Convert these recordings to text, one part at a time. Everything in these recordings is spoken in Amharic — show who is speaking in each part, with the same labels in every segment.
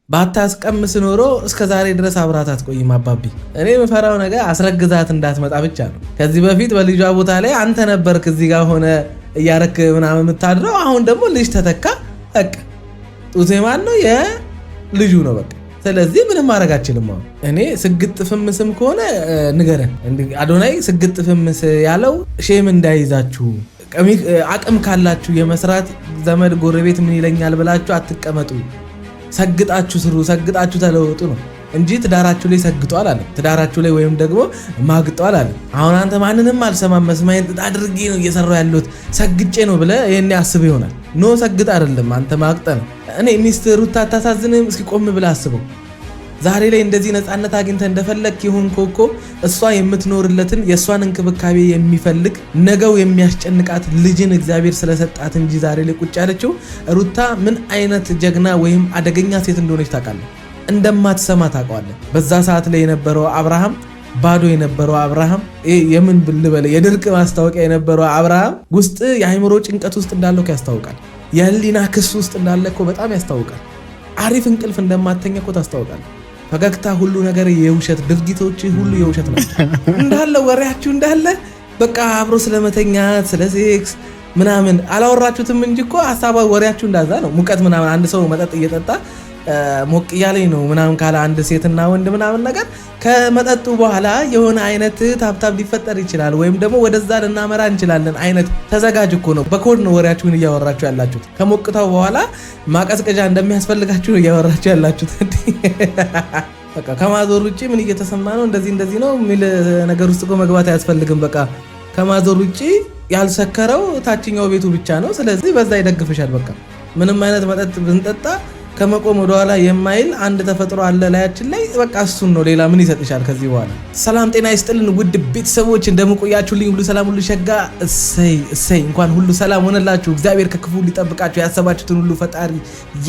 Speaker 1: ባታስቀምስ ኖሮ እስከ ዛሬ ድረስ አብራት አትቆይም አባቢ። እኔ የምፈራው ነገር አስረግዛት እንዳትመጣ ብቻ ነው። ከዚህ በፊት በልጇ ቦታ ላይ አንተ ነበርክ እዚህ ጋር ሆነ እያረክ ምናምን የምታድረው። አሁን ደግሞ ልጅ ተተካ። በቃ ጡቴ ማን ነው? የልጁ ነው በቃ። ስለዚህ ምንም ማድረግ አችልም። አሁን እኔ ስግጥ ፍምስም ከሆነ ንገረን። አዶናይ ስግጥ ፍምስ ያለው ሼም እንዳይዛችሁ አቅም ካላችሁ የመስራት ዘመድ ጎረቤት ምን ይለኛል ብላችሁ አትቀመጡ። ሰግጣችሁ ስሩ፣ ሰግጣችሁ ተለወጡ ነው እንጂ ትዳራችሁ ላይ ሰግጧል አለ። ትዳራችሁ ላይ ወይም ደግሞ ማግጧል አለ። አሁን አንተ ማንንም አልሰማም መስማይን አድርጌ ነው እየሰራው ያለሁት ሰግጬ ነው ብለህ ይሄን ያስብ ይሆናል። ኖ ሰግጥ አይደለም አንተ ማግጠ ነው። እኔ ሚስት ሩታ አታሳዝንም? እስኪ ቆም ብለህ አስበው። ዛሬ ላይ እንደዚህ ነፃነት አግኝተህ እንደፈለክ ይሁን ኮኮ እሷ የምትኖርለትን የእሷን እንክብካቤ የሚፈልግ ነገው የሚያስጨንቃት ልጅን እግዚአብሔር ስለሰጣት እንጂ ዛሬ ላይ ቁጭ ያለችው ሩታ ምን አይነት ጀግና ወይም አደገኛ ሴት እንደሆነች ታውቃለህ። እንደማትሰማ ታውቀዋለህ። በዛ ሰዓት ላይ የነበረው አብርሃም ባዶ የነበረው አብርሃም የምን ብልበለ የድርቅ ማስታወቂያ የነበረው አብርሃም ውስጥ የአይምሮ ጭንቀት ውስጥ እንዳለው ያስታውቃል። የህሊና ክስ ውስጥ እንዳለ እኮ በጣም ያስታውቃል። አሪፍ እንቅልፍ እንደማተኛ እኮ ታስታውቃል። ፈገግታ ሁሉ ነገር የውሸት ድርጊቶች ሁሉ የውሸት ናቸው እንዳለ ወሬያችሁ እንዳለ በቃ አብሮ ስለመተኛት ስለ ሴክስ ምናምን አላወራችሁትም እንጂ እኮ ሐሳባ ወሬያችሁ እንዳዛ ነው። ሙቀት ምናምን አንድ ሰው መጠጥ እየጠጣ ሞቅ እያለኝ ነው ምናምን ካለ አንድ ሴትና ወንድ ምናምን ነገር ከመጠጡ በኋላ የሆነ አይነት ታብታብ ሊፈጠር ይችላል፣ ወይም ደግሞ ወደዛ ልናመራ እንችላለን አይነት ተዘጋጅ እኮ ነው። በኮድ ነው ወሬያችሁን እያወራችሁ ያላችሁት። ከሞቅታው በኋላ ማቀዝቀዣ እንደሚያስፈልጋችሁ ነው እያወራችሁ ያላችሁት። በቃ ከማዞር ውጭ ምን እየተሰማ ነው እንደዚህ ነው የሚል ነገር ውስጥ መግባት አያስፈልግም። በቃ ከማዞር ውጭ ያልሰከረው ታችኛው ቤቱ ብቻ ነው። ስለዚህ በዛ ይደግፍሻል። በቃ ምንም አይነት መጠጥ ብንጠጣ ከመቆም ወደኋላ የማይል አንድ ተፈጥሮ አለ ላያችን ላይ። በቃ እሱን ነው። ሌላ ምን ይሰጥሻል ከዚህ በኋላ? ሰላም ጤና ይስጥልን ውድ ቤተሰቦች፣ እንደምቆያችሁልኝ ሁሉ ሰላም ሁሉ ሸጋ። እሰይ እንኳን ሁሉ ሰላም ሆነላችሁ። እግዚአብሔር ከክፉ ሊጠብቃችሁ ያሰባችሁትን ሁሉ ፈጣሪ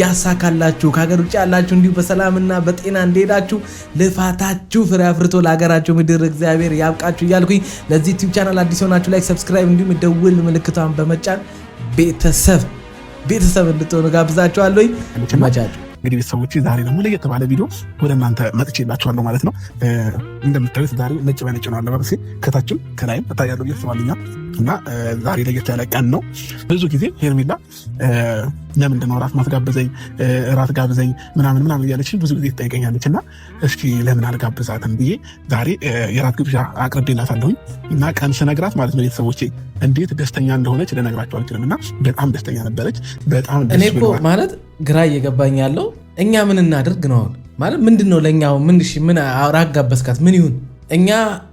Speaker 1: ያሳካላችሁ። ከሀገር ውጭ ያላችሁ እንዲሁ በሰላምና በጤና እንደሄዳችሁ ልፋታችሁ ፍሬ አፍርቶ ለሀገራችሁ ምድር እግዚአብሔር ያብቃችሁ እያልኩኝ ለዚህ ዩቲዩብ ቻናል አዲስ ሆናችሁ ላይክ፣ ሰብስክራይብ እንዲሁም ደውል ምልክቷን በመጫን ቤተሰብ እንድትሆኑ ጋብዛችኋለሁ። ማቻችሁ
Speaker 2: እንግዲህ ቤተሰቦች ዛሬ ደግሞ ለየት ባለ ቪዲዮ ወደ እናንተ መጥቼላችኋለሁ ማለት ነው። እንደምታዩት ዛሬ ነጭ በነጭ ነው አለባበሴ፣ ከታችም ከላይም እታያለሁ እያስባልኛ እና ዛሬ ለየት ያለ ቀን ነው። ብዙ ጊዜ ሄርሜላ ለምንድን ነው ራት ማስጋበዘኝ ራት ጋብዘኝ ምናምን እያለች ብዙ ጊዜ ትጠይቀኛለች እና እስኪ ለምን አልጋብዛትም ብዬ ዛሬ የራት ግብዣ አቅርቤላታለሁኝ እና ቀን ስነግራት ማለት ነው ቤተሰቦቼ እንዴት ደስተኛ እንደሆነች ልነግራቸው አልችልም። እና በጣም ደስተኛ ነበረች። በጣም
Speaker 1: እኔ እኮ ማለት ግራ እየገባኝ ያለው እኛ ምን እናድርግ ነው ማለት ምንድን ነው ለእኛው ምን ራት ጋበዝካት ምን ይሁን? እኛ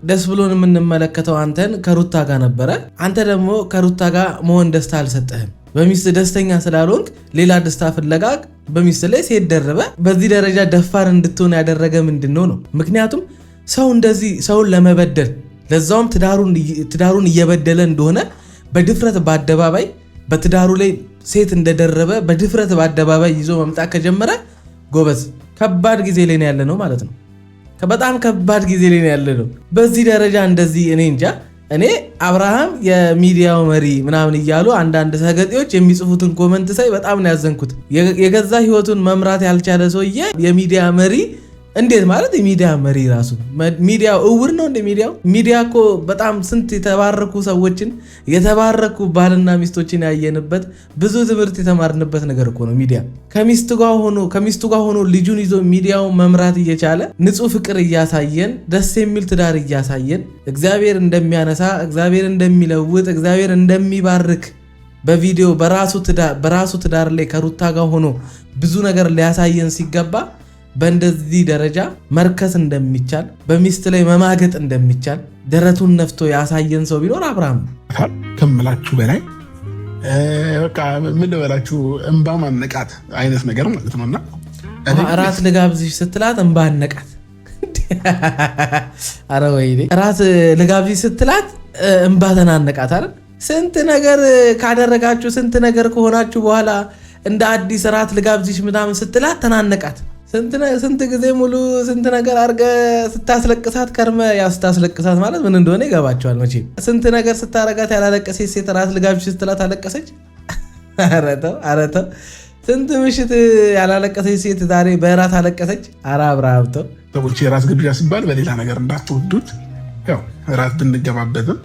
Speaker 1: ደስ ብሎን የምንመለከተው አንተን ከሩታ ጋር ነበረ። አንተ ደግሞ ከሩታ ጋር መሆን ደስታ አልሰጠህም። በሚስት ደስተኛ ስላልሆንክ ሌላ ደስታ ፍለጋ በሚስት ላይ ሴት ደረበ። በዚህ ደረጃ ደፋር እንድትሆን ያደረገ ምንድን ነው? ምክንያቱም ሰው እንደዚህ ሰውን ለመበደል ለዛውም ትዳሩን እየበደለ እንደሆነ በድፍረት በአደባባይ በትዳሩ ላይ ሴት እንደደረበ በድፍረት በአደባባይ ይዞ መምጣት ከጀመረ ጎበዝ ከባድ ጊዜ ላይ ነው ያለ ነው ማለት ነው። በጣም ከባድ ጊዜ ላይ ነው ያለ ነው። በዚህ ደረጃ እንደዚህ እኔ እንጃ። እኔ አብርሃም የሚዲያው መሪ ምናምን እያሉ አንዳንድ ሰገጤዎች የሚጽፉትን ኮመንት ሳይ በጣም ነው ያዘንኩት። የገዛ ህይወቱን መምራት ያልቻለ ሰውዬ የሚዲያ መሪ እንዴት ማለት? የሚዲያ መሪ ራሱ ሚዲያው እውር ነው እንደ ሚዲያ እኮ በጣም ስንት የተባረኩ ሰዎችን የተባረኩ ባልና ሚስቶችን ያየንበት ብዙ ትምህርት የተማርንበት ነገር እኮ ነው ሚዲያ። ከሚስቱ ጋር ሆኖ ልጁን ይዞ ሚዲያው መምራት እየቻለ ንጹህ ፍቅር እያሳየን ደስ የሚል ትዳር እያሳየን እግዚአብሔር እንደሚያነሳ እግዚአብሔር እንደሚለውጥ እግዚአብሔር እንደሚባርክ በቪዲዮ በራሱ ትዳር ላይ ከሩታ ጋር ሆኖ ብዙ ነገር ሊያሳየን ሲገባ በእንደዚህ ደረጃ መርከስ እንደሚቻል በሚስት ላይ መማገጥ እንደሚቻል ደረቱን ነፍቶ ያሳየን ሰው ቢኖር አብርሃም
Speaker 2: ከምላችሁ በላይ በቃ ምን ልበላችሁ እንባ ማነቃት አይነት ነገር ማለት ነውና
Speaker 1: ራት ልጋብዝሽ ስትላት እንባ አነቃት። አረ ወይኔ ራት ልጋብዝሽ ስትላት እንባ ተናነቃት አይደል? ስንት ነገር ካደረጋችሁ ስንት ነገር ከሆናችሁ በኋላ እንደ አዲስ ራት ልጋብዝሽ ምናምን ስትላት ተናነቃት። ስንት ጊዜ ሙሉ ስንት ነገር አድርገ ስታስለቅሳት ከርመ ያው ስታስለቅሳት ማለት ምን እንደሆነ ይገባቸዋል መቼም። ስንት ነገር ስታረጋት ያላለቀሰች ሴት ራት ልጋብዝሽ ስትላት አለቀሰች። ኧረ ተው ስንት ምሽት ያላለቀሰች ሴት ዛሬ በራት አለቀሰች። ኧረ አብርሃም ተው።
Speaker 2: ሰዎች የራት ግብዣ ሲባል በሌላ ነገር እንዳትወዱት። ያው ራት ብንገባበትም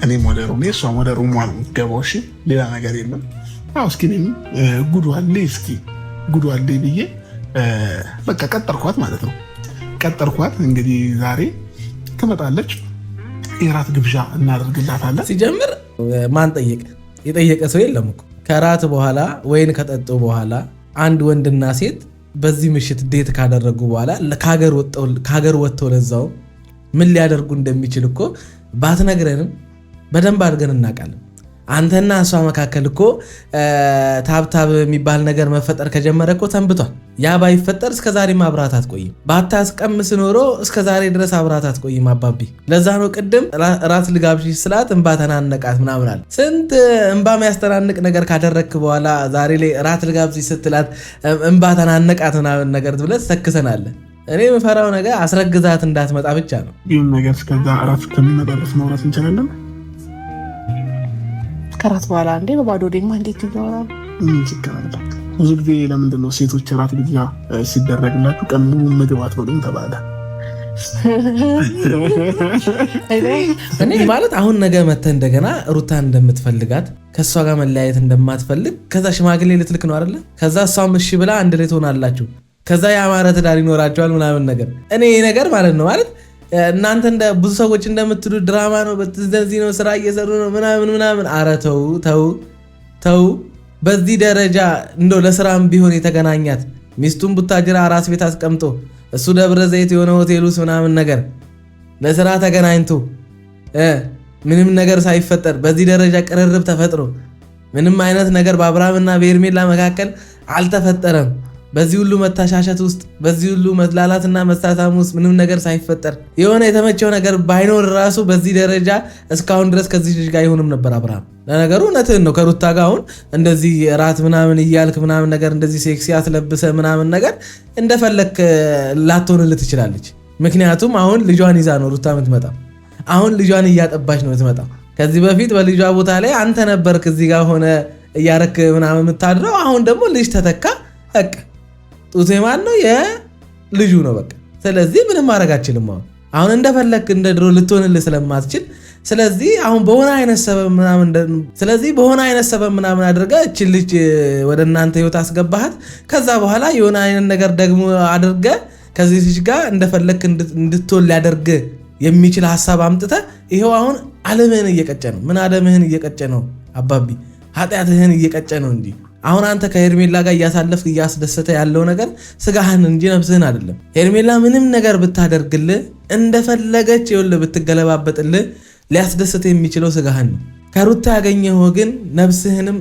Speaker 2: እኔም ወደ ሩሜ እሷም ወደ ሩሟ ነው የምትገባው። እሺ ሌላ ነገር የለም። እስኪ እኔም ጉዱ አለ ብዬ በቃ ቀጠርኳት ማለት ነው። ቀጠርኳት እንግዲህ ዛሬ ትመጣለች። የራት ግብዣ እናደርግላታለን።
Speaker 1: ሲጀምር ማን ጠየቀ? የጠየቀ ሰው የለም እኮ። ከራት በኋላ ወይን ከጠጡ በኋላ አንድ ወንድና ሴት በዚህ ምሽት ዴት ካደረጉ በኋላ ከሀገር ወጥተው ለዛው ምን ሊያደርጉ እንደሚችል እኮ ባትነግረንም በደንብ አድርገን እናውቃለን። አንተና እሷ መካከል እኮ ታብታብ የሚባል ነገር መፈጠር ከጀመረ እኮ ሰንብቷል። ያ ባይፈጠር እስከዛሬ አብራት አትቆይም። ባታስቀምስ ኖሮ እስከዛሬ ድረስ አብራት አትቆይም አባቢ። ለዛ ነው ቅድም ራት ልጋብዥሽ ስላት እንባ ተናነቃት ምናምን አለ። ስንት እንባ የሚያስተናንቅ ነገር ካደረግክ በኋላ ዛሬ ላይ ራት ልጋብዥሽ ስትላት እንባ ተናነቃት ምናምን ነገር ብለህ ትሰክሰናለህ። እኔ የምፈራው ነገር አስረግዛት እንዳትመጣ ብቻ ነው።
Speaker 2: ይህን ነገር እስከዛ ራት ከሚመጣ ድረስ ማውራት እንችላለን።
Speaker 3: ከራት በኋላ እንዴ በባዶ ደማ እንዴት ይወራል?
Speaker 2: ብዙ ጊዜ ለምንድን ነው ሴቶች ራት ግብዣ ሲደረግላችሁ ቀን ሙሉ ምግብ አትበሉም ተባለ?
Speaker 1: እኔ ማለት አሁን ነገ መተህ እንደገና ሩታን እንደምትፈልጋት ከእሷ ጋር መለያየት እንደማትፈልግ ከዛ ሽማግሌ ልትልክ ነው አይደለ? ከዛ እሷም እሺ ብላ አንድ ላይ ትሆናላችሁ። ከዛ የአማረ ትዳር ይኖራቸዋል ምናምን ነገር። እኔ ይሄ ነገር ማለት ነው ማለት እናንተ እንደ ብዙ ሰዎች እንደምትሉ ድራማ ነው፣ በዚህ ነው ስራ እየሰሩ ነው ምናምን። ኧረ ተው። በዚህ ደረጃ እንደው ለስራም ቢሆን የተገናኛት ሚስቱን ቡታጅራ አራስ ቤት አስቀምጦ እሱ ደብረ ዘይት የሆነ ሆቴል ውስጥ ምናምን ነገር ለስራ ተገናኝቶ ምንም ነገር ሳይፈጠር በዚህ ደረጃ ቅርርብ ተፈጥሮ ምንም አይነት ነገር በአብርሃምና በሄርሜላ መካከል አልተፈጠረም። በዚህ ሁሉ መታሻሸት ውስጥ በዚህ ሁሉ መላላትና መሳሳም ውስጥ ምንም ነገር ሳይፈጠር የሆነ የተመቸው ነገር ባይኖር ራሱ በዚህ ደረጃ እስካሁን ድረስ ከዚህ ልጅ ጋር አይሆንም ነበር አብርሃም። ለነገሩ እውነትህን ነው። ከሩታ ጋር አሁን እንደዚህ ራት ምናምን እያልክ ምናምን ነገር እንደዚህ ሴክሲ አትለብሰ ምናምን ነገር እንደፈለክ ላትሆንልህ ትችላለች። ምክንያቱም አሁን ልጇን ይዛ ነው ሩታ የምትመጣ። አሁን ልጇን እያጠባች ነው የምትመጣ። ከዚህ በፊት በልጇ ቦታ ላይ አንተ ነበርክ እዚህ ጋር ሆነ እያረክ ምናምን የምታድረው። አሁን ደግሞ ልጅ ተተካ። በቃ ጡቴ ማን ነው? የልጁ ነው በቃ። ስለዚህ ምንም ማድረግ አችልም። አሁን እንደፈለክ እንደ ድሮ ልትሆንልህ ስለማትችል ስለዚህ አሁን በሆነ አይነት ሰበብ ምናምን አድርገህ እቺ ልጅ ወደ እናንተ ህይወት አስገባሃት። ከዛ በኋላ የሆነ አይነት ነገር ደግሞ አድርገህ ከዚህ ልጅ ጋር እንደፈለክ እንድትወል ሊያደርግ የሚችል ሐሳብ አምጥተህ ይሄው አሁን ዓለምህን እየቀጨ ነው። ምን ዓለምህን እየቀጨ ነው አባቢ? ኃጢአትህን እየቀጨ ነው እንጂ አሁን አንተ ከሄርሜላ ጋር እያሳለፍክ እያስደሰተ ያለው ነገር ስጋህን እንጂ ነፍስህን አይደለም። ሄርሜላ ምንም ነገር ብታደርግልህ እንደፈለገች ይኸውልህ ብትገለባበጥልህ ሊያስደስት የሚችለው ስጋህን ነው። ከሩታ ያገኘኸው ግን ነፍስህንም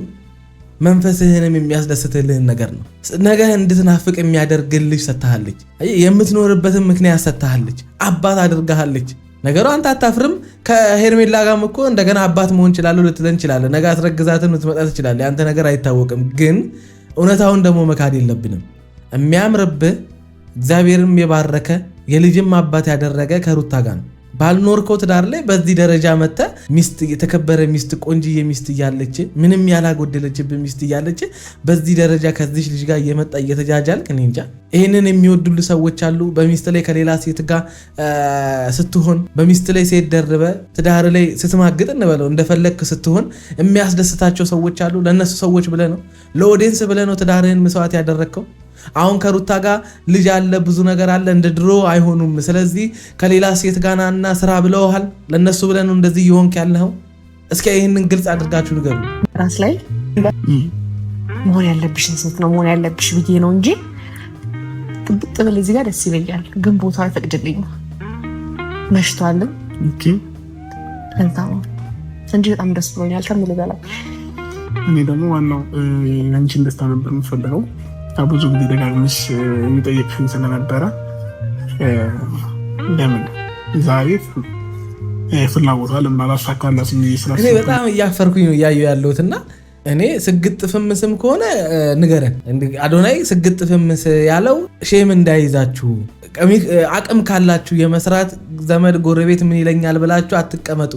Speaker 1: መንፈስህንም የሚያስደስትልህን ነገር ነው። ነገ እንድትናፍቅ የሚያደርግልሽ ሰጥታለች። የምትኖርበትን ምክንያት ሰጥታለች። አባት አድርጋለች። ነገሩ አንተ አታፍርም? ከሄርሜላ ጋርም እኮ እንደገና አባት መሆን እችላለሁ ልትለን እንችላለን። ነገ አስረግዛትን ልትመጣ ትችላለህ። ያንተ ነገር አይታወቅም። ግን እውነታውን ደግሞ መካድ የለብንም። የሚያምርብህ እግዚአብሔርም የባረከ የልጅም አባት ያደረገ ከሩታ ጋር ነው። ባልኖርከው ትዳር ላይ በዚህ ደረጃ መተ ሚስት የተከበረ ሚስት ቆንጅዬ ሚስት እያለች ምንም ያላጎደለችብህ ሚስት እያለች በዚህ ደረጃ ከዚህ ልጅ ጋር እየመጣ እየተጃጃልክ እኔ እንጃ። ይህንን የሚወዱልህ ሰዎች አሉ። በሚስት ላይ ከሌላ ሴት ጋር ስትሆን በሚስት ላይ ሴት ደርበ ትዳር ላይ ስትማግጥ እንበለው እንደፈለግክ ስትሆን የሚያስደስታቸው ሰዎች አሉ። ለእነሱ ሰዎች ብለህ ነው፣ ለኦዲየንስ ብለህ ነው ትዳርህን መስዋዕት ያደረግከው። አሁን ከሩታ ጋር ልጅ አለ፣ ብዙ ነገር አለ፣ እንደ ድሮ አይሆኑም። ስለዚህ ከሌላ ሴት ጋርና ስራ ብለውሃል። ለነሱ ብለህ ነው እንደዚህ እየሆንክ ያለኸው። እስኪ ይህንን ግልጽ አድርጋችሁ ንገሩ።
Speaker 3: ራስ ላይ መሆን ያለብሽን ሴት ነው መሆን ያለብሽ ብዬ ነው እንጂ ጥብጥ ብል እዚህ ጋር ደስ ይለኛል፣ ግን ቦታ አይፈቅድልኝም። መሽቷልም እንጂ በጣም ደስ ብሎኛል ከምል በላይ።
Speaker 2: እኔ ደግሞ ዋናው አንቺን ደስታ ነበር የምፈልገው። ብዙ ጊዜ ደጋግመሽ የሚጠየቅሽኝ ስለነበረ ለምን ዛሬ ፍላጎቷ ለምን አላሳካላት?
Speaker 1: እኔ በጣም እያፈርኩኝ ነው እያየሁ ያለሁት እና እኔ ስግጥ ፍምስም ከሆነ ንገረን። አዶናይ ስግጥ ፍምስ ያለው ሼም እንዳይዛችሁ አቅም ካላችሁ የመስራት ዘመድ ጎረቤት ምን ይለኛል ብላችሁ አትቀመጡ።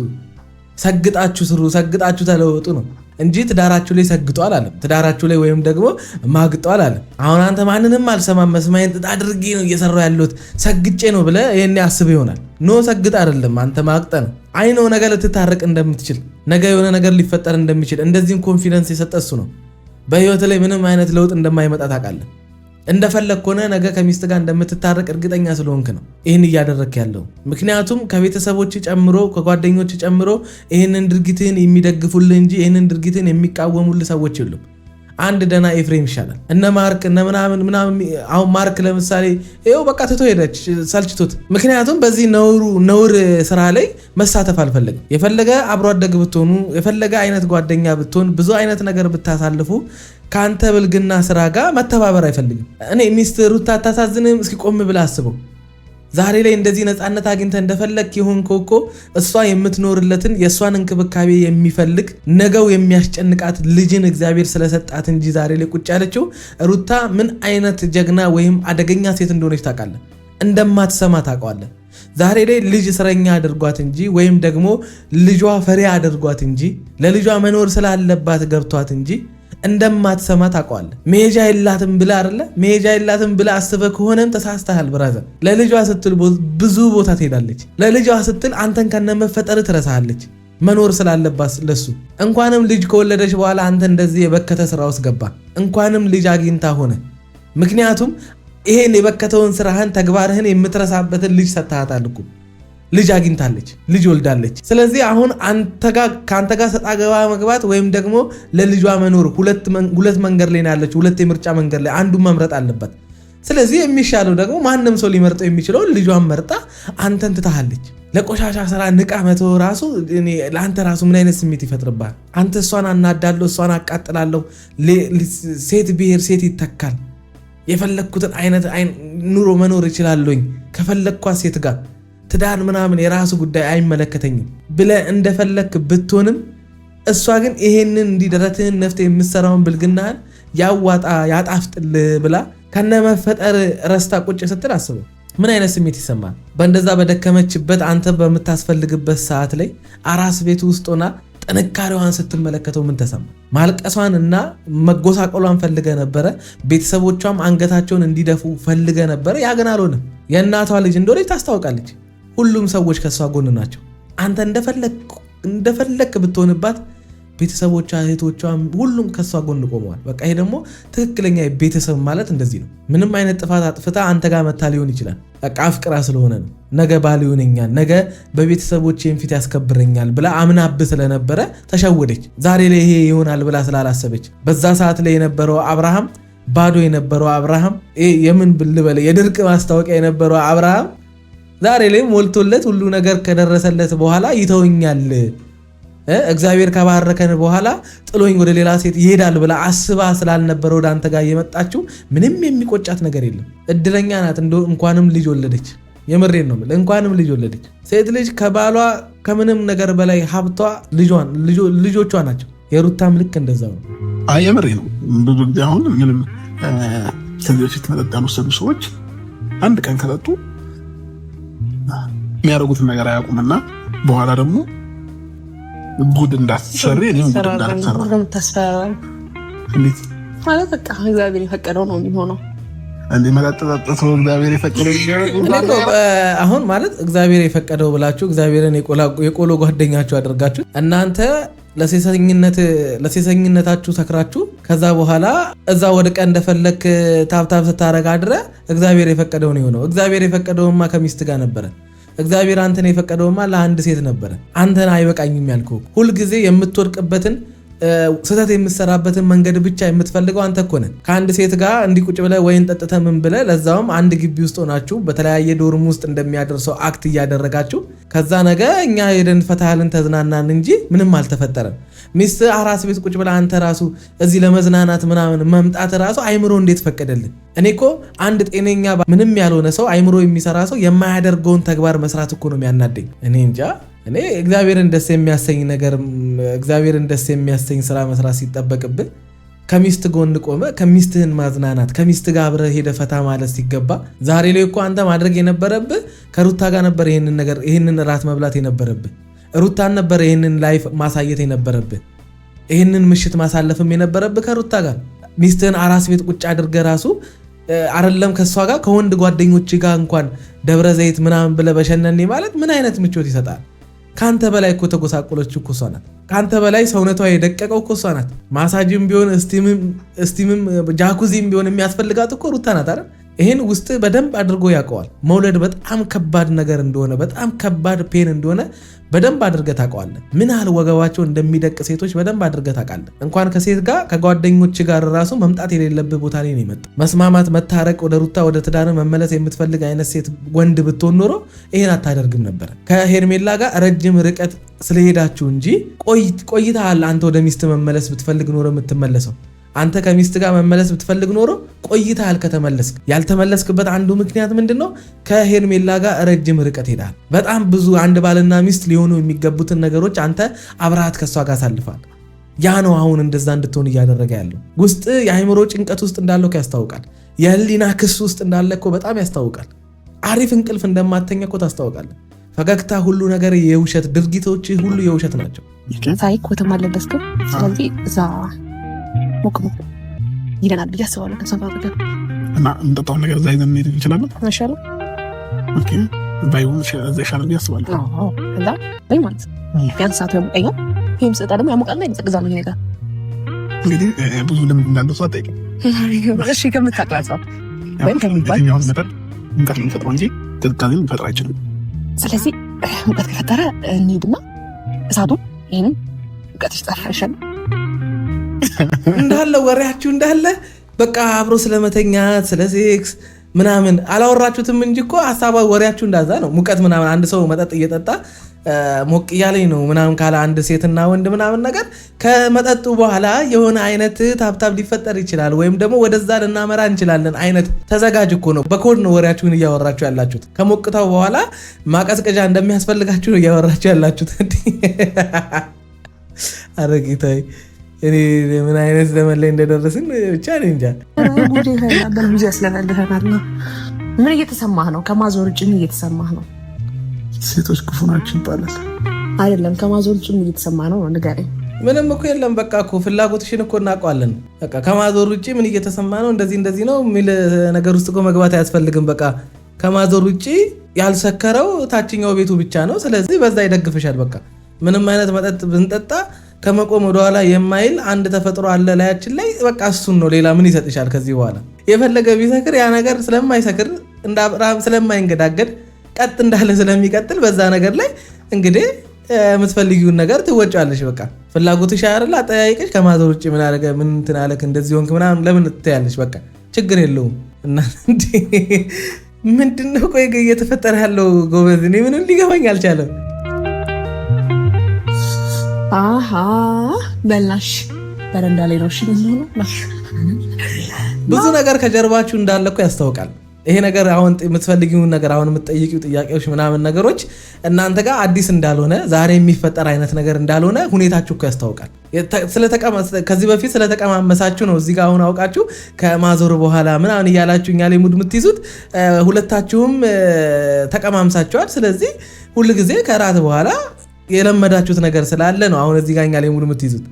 Speaker 1: ሰግጣችሁ ስሩ፣ ሰግጣችሁ ተለወጡ ነው። እንጂ ትዳራችሁ ላይ ሰግጧል አለ። ትዳራችሁ ላይ ወይም ደግሞ ማግጧል አለ። አሁን አንተ ማንንም አልሰማም መስማይን ጥጥ አድርጌ ነው እየሰራው ያለሁት ሰግጬ ነው ብለህ ይሄን ያስብ ይሆናል። ኖ ሰግጥ አይደለም አንተ ማግጠ ነው። አይ ነው ነገ ልትታረቅ እንደምትችል ነገ የሆነ ነገር ሊፈጠር እንደሚችል እንደዚህም ኮንፊደንስ የሰጠ እሱ ነው። በህይወት ላይ ምንም አይነት ለውጥ እንደማይመጣ ታውቃለህ። እንደፈለግ ሆነ ነገ ከሚስት ጋር እንደምትታረቅ እርግጠኛ ስለሆንክ ነው ይህን እያደረግክ ያለው። ምክንያቱም ከቤተሰቦች ጨምሮ ከጓደኞች ጨምሮ ይህንን ድርጊትን የሚደግፉልህ እንጂ ይህንን ድርጊትን የሚቃወሙልህ ሰዎች የሉም። አንድ ደና ኤፍሬም ይሻላል። እነ ማርክ እነ ምናምን አሁን ማርክ ለምሳሌ ይኸው በቃ ትቶ ሄደች ሰልችቶት። ምክንያቱም በዚህ ነውር ስራ ላይ መሳተፍ አልፈለግም። የፈለገ አብሮ አደግ ብትሆኑ የፈለገ አይነት ጓደኛ ብትሆን ብዙ አይነት ነገር ብታሳልፉ ከአንተ ብልግና ስራ ጋር መተባበር አይፈልግም። እኔ ሚስት ሩታ አታሳዝንም? እስኪ ቆም ብለህ አስበው። ዛሬ ላይ እንደዚህ ነፃነት አግኝተ እንደፈለክ ይሁን ኮኮ እሷ የምትኖርለትን የእሷን እንክብካቤ የሚፈልግ ነገው የሚያስጨንቃት ልጅን እግዚአብሔር ስለሰጣት እንጂ ዛሬ ላይ ቁጭ ያለችው ሩታ ምን አይነት ጀግና ወይም አደገኛ ሴት እንደሆነች ታውቃለህ። እንደማትሰማ ታውቀዋለህ። ዛሬ ላይ ልጅ እስረኛ አድርጓት እንጂ ወይም ደግሞ ልጇ ፈሪያ አድርጓት እንጂ ለልጇ መኖር ስላለባት ገብቷት እንጂ እንደማትሰማ ታውቀዋለህ። መሄጃ የላትም ብለህ አይደለ? መሄጃ የላትም ብለህ አስበህ ከሆነም ተሳስተሃል ብራዘር። ለልጇ ስትል ብዙ ቦታ ትሄዳለች። ለልጇ ስትል አንተን ከነመፈጠር ትረሳለች መኖር ስላለባት ለሱ። እንኳንም ልጅ ከወለደች በኋላ አንተ እንደዚህ የበከተ ስራ ውስጥ ገባ። እንኳንም ልጅ አግኝታ ሆነ። ምክንያቱም ይሄን የበከተውን ስራህን ተግባርህን የምትረሳበትን ልጅ ሰጥተሃታል እኮ። ልጅ አግኝታለች፣ ልጅ ወልዳለች። ስለዚህ አሁን ከአንተ ጋር ሰጣ ገባ መግባት ወይም ደግሞ ለልጇ መኖር ሁለት መንገድ ላይ ያለች፣ ሁለት የምርጫ መንገድ ላይ አንዱን መምረጥ አለባት። ስለዚህ የሚሻለው ደግሞ ማንም ሰው ሊመርጠው የሚችለው ልጇን መርጣ አንተን ትታሃለች። ለቆሻሻ ስራ ንቃ መተው ራሱ ለአንተ ራሱ ምን አይነት ስሜት ይፈጥርብሃል? አንተ እሷን አናዳለሁ፣ እሷን አቃጥላለሁ፣ ሴት ብሔር ሴት ይተካል፣ የፈለግኩትን አይነት ኑሮ መኖር ይችላለኝ ከፈለግኳት ሴት ጋር ትዳር ምናምን የራሱ ጉዳይ አይመለከተኝም ብለህ እንደፈለክ ብትሆንም እሷ ግን ይሄንን እንዲደረትህን ነፍተ የምትሰራውን ብልግናህን ያዋጣ ያጣፍጥል ብላ ከነመፈጠር ረስታ ቁጭ ስትል አስበው ምን አይነት ስሜት ይሰማል? በእንደዛ በደከመችበት አንተ በምታስፈልግበት ሰዓት ላይ አራስ ቤት ውስጥ ሆና ጥንካሬዋን ስትመለከተው ምን ተሰማ? ማልቀሷን እና መጎሳቆሏን ፈልገ ነበረ። ቤተሰቦቿም አንገታቸውን እንዲደፉ ፈልገ ነበረ። ያ ግን አልሆነም። የእናቷ ልጅ እንደሆነች ታስታውቃለች። ሁሉም ሰዎች ከሷ ጎን ናቸው። አንተ እንደፈለክ ብትሆንባት ቤተሰቦቿ፣ እህቶቿ ሁሉም ከሷ ጎን ቆመዋል። በቃ ይሄ ደግሞ ትክክለኛ ቤተሰብ ማለት እንደዚህ ነው። ምንም አይነት ጥፋት አጥፍታ አንተ ጋር መታ ሊሆን ይችላል። በቃ አፍቅራ ስለሆነ ነው። ነገ ባል ይሆነኛል፣ ነገ በቤተሰቦቼም ፊት ያስከብረኛል ብላ አምናብህ ስለነበረ ተሸወደች። ዛሬ ላይ ይሄ ይሆናል ብላ ስላላሰበች በዛ ሰዓት ላይ የነበረው አብርሃም ባዶ የነበረው አብርሃም የምን ብልበለ የድርቅ ማስታወቂያ የነበረው አብርሃም ዛሬ ላይ ሞልቶለት ሁሉ ነገር ከደረሰለት በኋላ ይተውኛል እግዚአብሔር ከባረከን በኋላ ጥሎኝ ወደ ሌላ ሴት ይሄዳል ብላ አስባ ስላልነበረ ወደ አንተ ጋር የመጣችው ምንም የሚቆጫት ነገር የለም። እድለኛ ናት። እንኳንም ልጅ ወለደች። የምሬን ነው ማለት እንኳንም ልጅ ወለደች። ሴት ልጅ ከባሏ ከምንም ነገር በላይ ሀብቷ ልጆቿ ናቸው። የሩታም ልክ እንደዛው ነው።
Speaker 2: የምሬ ነው። ብዙ ጊዜ አሁን ምንም ከዚህ በፊት መጠጥ ያልወሰዱ ሰዎች አንድ ቀን ከጠጡ የሚያደርጉትን ነገር አያውቁምና በኋላ ደግሞ ጉድ እንዳትሰሪ
Speaker 3: ማለት በቃ እግዚአብሔር የፈቀደው ነው የሚሆነው።
Speaker 2: እግዚአብሔር የፈቀደው
Speaker 1: አሁን ማለት እግዚአብሔር የፈቀደው ብላችሁ እግዚአብሔርን የቆሎ ጓደኛችሁ አድርጋችሁ እናንተ ለሴሰኝነታችሁ ሰክራችሁ ከዛ በኋላ እዛ ወድቀ እንደፈለክ ታብታብ ስታረግ አድረ እግዚአብሔር የፈቀደው ነው የሆነው። እግዚአብሔር የፈቀደውማ ከሚስት ጋር ነበረ። እግዚአብሔር አንተን የፈቀደውማ ለአንድ ሴት ነበረ። አንተን አይበቃኝም ያልከው ሁልጊዜ የምትወድቅበትን ስህተት የምትሰራበትን መንገድ ብቻ የምትፈልገው አንተ እኮ ነህ። ከአንድ ሴት ጋር እንዲቁጭ ብለህ ወይን ጠጥተህ ምን ብለህ ለዛውም አንድ ግቢ ውስጥ ሆናችሁ በተለያየ ዶርም ውስጥ እንደሚያደርሰው አክት እያደረጋችሁ ከዛ ነገ እኛ ሄደን ፈታህልን ተዝናናን እንጂ ምንም አልተፈጠረም። ሚስት አራስ ቤት ቁጭ ብለህ አንተ ራሱ እዚህ ለመዝናናት ምናምን መምጣት ራሱ አይምሮ እንዴት ፈቀደልን? እኔ እኮ አንድ ጤነኛ ምንም ያልሆነ ሰው አይምሮ የሚሰራ ሰው የማያደርገውን ተግባር መስራት እኮ ነው የሚያናደኝ። እኔ እንጃ። እኔ እግዚአብሔርን ደስ የሚያሰኝ ነገር እግዚአብሔርን ደስ የሚያሰኝ ስራ መስራት ሲጠበቅብህ ከሚስት ጎን ቆመ ከሚስትህን ማዝናናት ከሚስት ጋር አብረህ ሄደህ ፈታ ማለት ሲገባ ዛሬ ላይ እኮ አንተ ማድረግ የነበረብህ ከሩታ ጋር ነበር ይሄንን ራት መብላት የነበረብህ። ሩታን ነበር ይሄንን ላይፍ ማሳየት የነበረብህ። ይህንን ምሽት ማሳለፍም የነበረብህ ከሩታ ጋር ሚስትህን አራስ ቤት ቁጭ አድርገህ ራሱ አይደለም ከሷ ጋር ከወንድ ጓደኞች ጋር እንኳን ደብረ ዘይት ምናምን ብለህ በሸነኔ ማለት ምን አይነት ምቾት ይሰጣል? ካንተ በላይ እኮ ተጎሳቆለች እኮ እሷ ናት። ካንተ በላይ ሰውነቷ የደቀቀው እኮ እሷ ናት። ማሳጅም ቢሆን እስቲምም ጃኩዚም ቢሆን የሚያስፈልጋት እኮ ሩታ ናት አይደል? ይህን ውስጥ በደንብ አድርጎ ያውቀዋል። መውለድ በጣም ከባድ ነገር እንደሆነ በጣም ከባድ ፔን እንደሆነ በደንብ አድርገህ ታውቀዋለህ። ምን ያህል ወገባቸው እንደሚደቅ ሴቶች በደንብ አድርገህ ታውቃለህ። እንኳን ከሴት ጋር ከጓደኞች ጋር ራሱ መምጣት የሌለብህ ቦታ ላይ ነው የመጣው። መስማማት፣ መታረቅ፣ ወደ ሩታ ወደ ትዳር መመለስ የምትፈልግ አይነት ሴት ወንድ ብትሆን ኖሮ ይሄን አታደርግም ነበር። ከሄርሜላ ጋር ረጅም ርቀት ስለሄዳችሁ እንጂ ቆይተሃል። አንተ ወደ ሚስት መመለስ ብትፈልግ ኖሮ የምትመለሰው አንተ ከሚስት ጋር መመለስ ብትፈልግ ኖሮ ቆይተሃል ከተመለስክ። ያልተመለስክበት አንዱ ምክንያት ምንድነው? ከሄርሜላ ጋር ረጅም ርቀት ሄዳል። በጣም ብዙ አንድ ባልና ሚስት ሊሆኑ የሚገቡትን ነገሮች አንተ አብረሃት ከሷ ጋር አሳልፋል። ያ ነው አሁን እንደዛ እንድትሆን እያደረገ ያለው። ውስጥ የአይምሮ ጭንቀት ውስጥ እንዳለው ያስታውቃል። የህሊና ክስ ውስጥ እንዳለ እኮ በጣም ያስታውቃል። አሪፍ እንቅልፍ እንደማተኛ እኮ ታስታውቃለህ። ፈገግታ፣ ሁሉ ነገር የውሸት ድርጊቶች ሁሉ የውሸት ናቸው።
Speaker 3: ሳይክ ወተም አለበስከው። ስለዚህ እዛ ሞቅ ይለናል ብዬ አስባለሁ። ከሰፋት ጋር
Speaker 2: እና እንጠጣውን ነገር እዛ ይዘን እንሄድ እንችላለን።
Speaker 3: ማሻአላ
Speaker 2: ኦኬ ባይሆን ይሻላል ብዬ አስባለሁ።
Speaker 3: አዎ ከዛ ወይ ማለት ቢያንስ ሰዓቱ ያሞቀኛል። ይሄም ሰጣ ደግሞ ያሞቃልና ይዘግዛል። ይሄ ነገር
Speaker 2: እንግዲህ ብዙ ልምድ እንዳለው ሰው አጠይቅም።
Speaker 3: እሺ ከምታውቃቸው ወይም ከሚባል
Speaker 2: የትኛውን መጠን ሙቀት የሚፈጥረው እንጂ ቅዝቃዜ ሊፈጥር አይችልም።
Speaker 3: ስለዚህ ሙቀት ከፈጠረ እንሂድና እሳቱ ይህንን ሙቀት ይጠፋሻል
Speaker 1: እንዳለ ወሬያችሁ እንዳለ በቃ አብሮ ስለመተኛት ስለ ሴክስ ምናምን አላወራችሁትም እንጂ እኮ ሀሳባዊ ወሬያችሁ እንዳዛ ነው። ሙቀት ምናምን አንድ ሰው መጠጥ እየጠጣ ሞቅ እያለኝ ነው ምናምን ካለ አንድ ሴትና ወንድ ምናምን ነገር ከመጠጡ በኋላ የሆነ አይነት ታብታብ ሊፈጠር ይችላል፣ ወይም ደግሞ ወደዛ ልናመራ እንችላለን አይነት ተዘጋጅ እኮ ነው። በኮድ ነው ወሬያችሁን እያወራችሁ ያላችሁት። ከሞቅታው በኋላ ማቀዝቀዣ እንደሚያስፈልጋችሁ ነው እያወራችሁ ያላችሁት። አረ ጌታዬ እኔ ምን አይነት ዘመን ላይ እንደደረስን ብቻ እኔ እንጃ።
Speaker 3: ምን እየተሰማህ ነው? ከማዞር ውጭ ምን እየተሰማህ ነው?
Speaker 2: ሴቶች ክፉ ናቸው ይባላል
Speaker 3: አይደለም? ከማዞር ውጭ ምን እየተሰማህ ነው? ንገረኝ።
Speaker 1: ምንም እኮ የለም። በቃ እኮ ፍላጎትሽን እኮ እናውቀዋለን። በቃ ከማዞር ውጭ ምን እየተሰማ ነው? እንደዚህ ነው የሚል ነገር ውስጥ እኮ መግባት አያስፈልግም። በቃ ከማዞር ውጭ ያልሰከረው ታችኛው ቤቱ ብቻ ነው። ስለዚህ በዛ ይደግፍሻል። በቃ ምንም አይነት መጠጥ ብንጠጣ ከመቆም ወደኋላ የማይል አንድ ተፈጥሮ አለ ላያችን ላይ። በቃ እሱን ነው። ሌላ ምን ይሰጥሻል? ከዚህ በኋላ የፈለገ ቢሰክር ያ ነገር ስለማይሰክር እንደ አብርሃም ስለማይንገዳገድ ቀጥ እንዳለ ስለሚቀጥል በዛ ነገር ላይ እንግዲህ የምትፈልጊውን ነገር ትወጫለሽ። በቃ ፍላጎትሽ አይደል? አጠያይቀሽ ከማዞር ውጭ ምን አደረገ ምን እንትን አለክ እንደዚህ ሆንክ ምናምን ለምን ትያለሽ? በቃ ችግር የለውም። እና ምንድነው ቆይ እየተፈጠረ ያለው ጎበዝ? እኔ ምንም ሊገባኝ አልቻለም።
Speaker 3: አሃ በላሽ በረንዳ ላይ ነው። እሺ
Speaker 1: ብዙ ነገር ከጀርባችሁ እንዳለ እኮ ያስታውቃል። ይሄ ነገር አሁን የምትፈልጊውን ነገር አሁን የምትጠይቂው ጥያቄዎች ምናምን ነገሮች እናንተ ጋር አዲስ እንዳልሆነ ዛሬ የሚፈጠር አይነት ነገር እንዳልሆነ ሁኔታችሁ እኮ ያስታውቃል። ከዚህ በፊት ስለተቀማመሳችሁ ነው እዚህ ጋር አሁን አውቃችሁ ከማዞር በኋላ ምናምን እያላችሁ እኛ ላይ ሙድ የምትይዙት። ሁለታችሁም ተቀማምሳችኋል። ስለዚህ ሁልጊዜ ከራት በኋላ የለመዳችሁት ነገር ስላለ ነው አሁን እዚህ ጋር እኛ ላይ ሙድ የምትይዙት።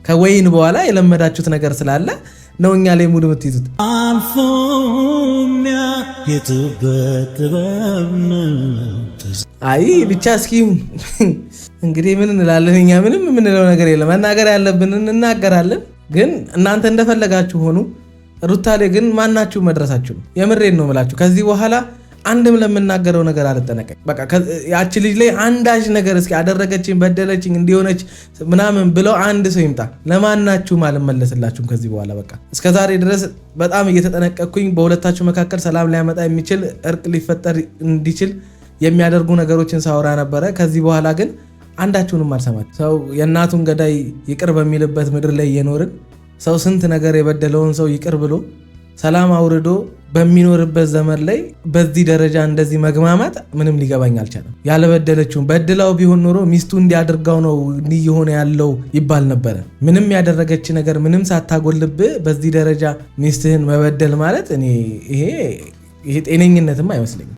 Speaker 1: ከወይን በኋላ የለመዳችሁት ነገር ስላለ ነው እኛ ላይ ሙድ የምትይዙት። አይ ብቻ እስኪ እንግዲህ ምን እንላለን እኛ? ምንም የምንለው ነገር የለም። መናገር ያለብንን እናገራለን። ግን እናንተ እንደፈለጋችሁ ሆኑ። ሩታ ላይ ግን ማናችሁ መድረሳችሁ ነው። የምሬን ነው የምላችሁ። ከዚህ በኋላ አንድም ለምናገረው ነገር አልጠነቀቅ። በቃ ያቺ ልጅ ላይ አንዳች ነገር እስኪ አደረገችኝ፣ በደለችኝ፣ እንዲሆነች ምናምን ብለው አንድ ሰው ይምጣ። ለማናችሁም አልመለስላችሁም ከዚህ በኋላ። በቃ እስከዛሬ ድረስ በጣም እየተጠነቀቅኩኝ በሁለታችሁ መካከል ሰላም ሊያመጣ የሚችል እርቅ ሊፈጠር እንዲችል የሚያደርጉ ነገሮችን ሳወራ ነበረ። ከዚህ በኋላ ግን አንዳችሁንም አልሰማችሁ። ሰው የእናቱን ገዳይ ይቅር በሚልበት ምድር ላይ እየኖርን ሰው ስንት ነገር የበደለውን ሰው ይቅር ብሎ ሰላም አውርዶ በሚኖርበት ዘመን ላይ በዚህ ደረጃ እንደዚህ መግማማት ምንም ሊገባኝ አልቻለም። ያለበደለችውን በድላው ቢሆን ኖሮ ሚስቱ እንዲያደርጋው ነው እንዲህ የሆነ ያለው ይባል ነበረ። ምንም ያደረገች ነገር ምንም ሳታጎልብ በዚህ ደረጃ ሚስትህን መበደል ማለት ይሄ ጤነኝነትም አይመስለኝም።